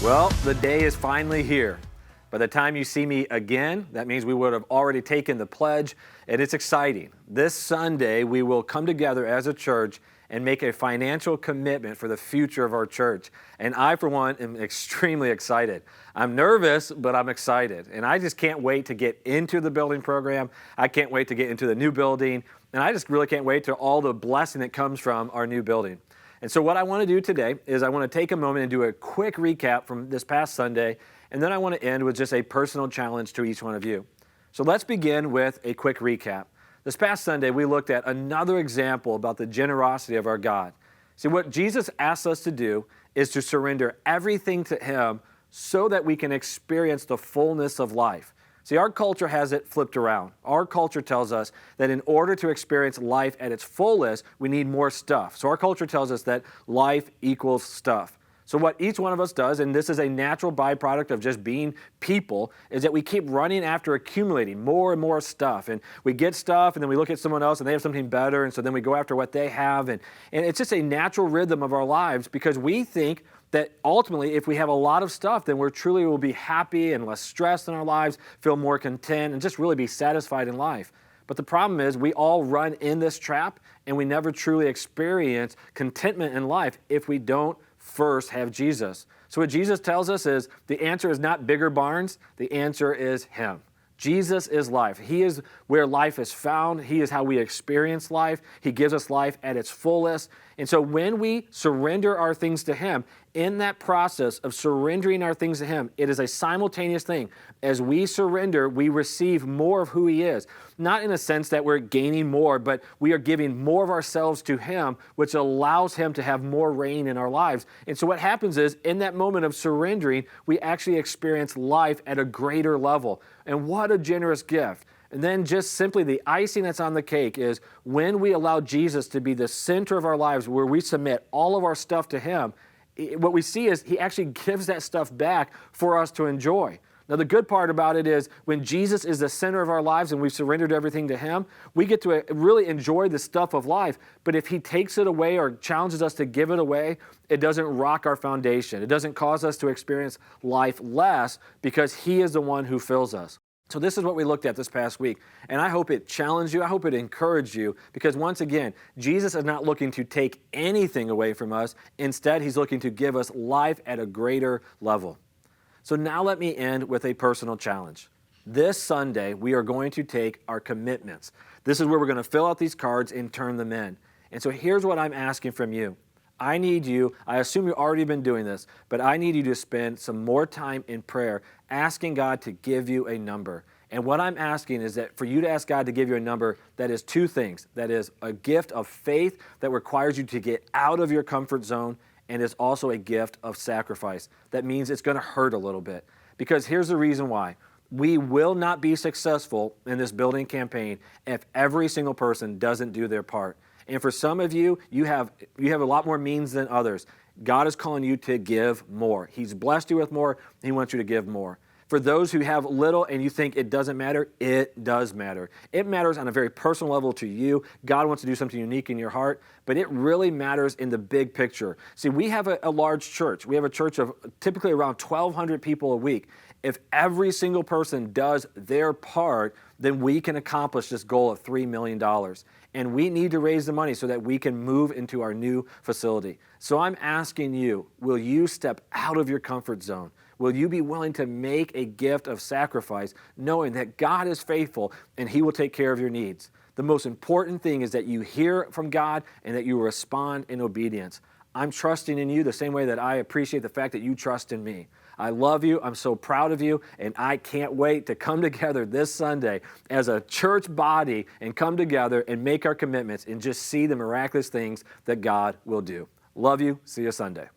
Well, the day is finally here. By the time you see me again, that means we would have already taken the pledge, and it's exciting. This Sunday, we will come together as a church and make a financial commitment for the future of our church. And I, for one, am extremely excited. I'm nervous, but I'm excited. And I just can't wait to get into the building program. I can't wait to get into the new building. And I just really can't wait to all the blessing that comes from our new building. And so what I want to do today is I want to take a moment and do a quick recap from this past Sunday, and then I want to end with just a personal challenge to each one of you. So let's begin with a quick recap. This past Sunday, we looked at another example about the generosity of our God. See, what Jesus asks us to do is to surrender everything to Him so that we can experience the fullness of life. See, our culture has it flipped around. Our culture tells us that in order to experience life at its fullest, we need more stuff. So our culture tells us that life equals stuff. So what each one of us does, and this is a natural byproduct of just being people, is that we keep running after accumulating more and more stuff. And we get stuff, and then we look at someone else, and they have something better, and so then we go after what they have. And it's just a natural rhythm of our lives because we think that ultimately, if we have a lot of stuff, then we truly will be happy and less stressed in our lives, feel more content, and just really be satisfied in life. But the problem is we all run in this trap, and we never truly experience contentment in life if we don't first have Jesus. So what Jesus tells us is the answer is not bigger barns, the answer is Him. Jesus is life. He is where life is found. He is how we experience life. He gives us life at its fullest. And so when we surrender our things to Him, in that process of surrendering our things to Him, it is a simultaneous thing. As we surrender, we receive more of who He is. Not in a sense that we're gaining more, but we are giving more of ourselves to Him, which allows Him to have more reign in our lives. And so what happens is, in that moment of surrendering, we actually experience life at a greater level. And what a generous gift. And then just simply the icing that's on the cake is when we allow Jesus to be the center of our lives, where we submit all of our stuff to Him, what we see is He actually gives that stuff back for us to enjoy. Now, the good part about it is when Jesus is the center of our lives and we've surrendered everything to Him, we get to really enjoy the stuff of life. But if He takes it away or challenges us to give it away, it doesn't rock our foundation. It doesn't cause us to experience life less because He is the one who fills us. So this is what we looked at this past week, and I hope it challenged you. I hope it encouraged you, because once again, Jesus is not looking to take anything away from us. Instead, He's looking to give us life at a greater level. So now let me end with a personal challenge. This Sunday, we are going to take our commitments. This is where we're going to fill out these cards and turn them in. And so here's what I'm asking from you. I need you, I assume you've already been doing this, but I need you to spend some more time in prayer asking God to give you a number. And what I'm asking is that for you to ask God to give you a number that is two things. That is a gift of faith that requires you to get out of your comfort zone, and is also a gift of sacrifice. That means it's going to hurt a little bit. Because here's the reason why. We will not be successful in this building campaign if every single person doesn't do their part. And for some of you, you have a lot more means than others. God is calling you to give more. He's blessed you with more. He wants you to give more. For those who have little and you think it doesn't matter, it does matter. It matters on a very personal level to you. God wants to do something unique in your heart, but it really matters in the big picture. See, we have a large church. We have a church of typically around 1,200 people a week. If every single person does their part, then we can accomplish this goal of $3 million. And we need to raise the money so that we can move into our new facility. So I'm asking you, will you step out of your comfort zone? Will you be willing to make a gift of sacrifice, knowing that God is faithful and He will take care of your needs? The most important thing is that you hear from God and that you respond in obedience. I'm trusting in you the same way that I appreciate the fact that you trust in me. I love you. I'm so proud of you. And I can't wait to come together this Sunday as a church body and come together and make our commitments and just see the miraculous things that God will do. Love you. See you Sunday.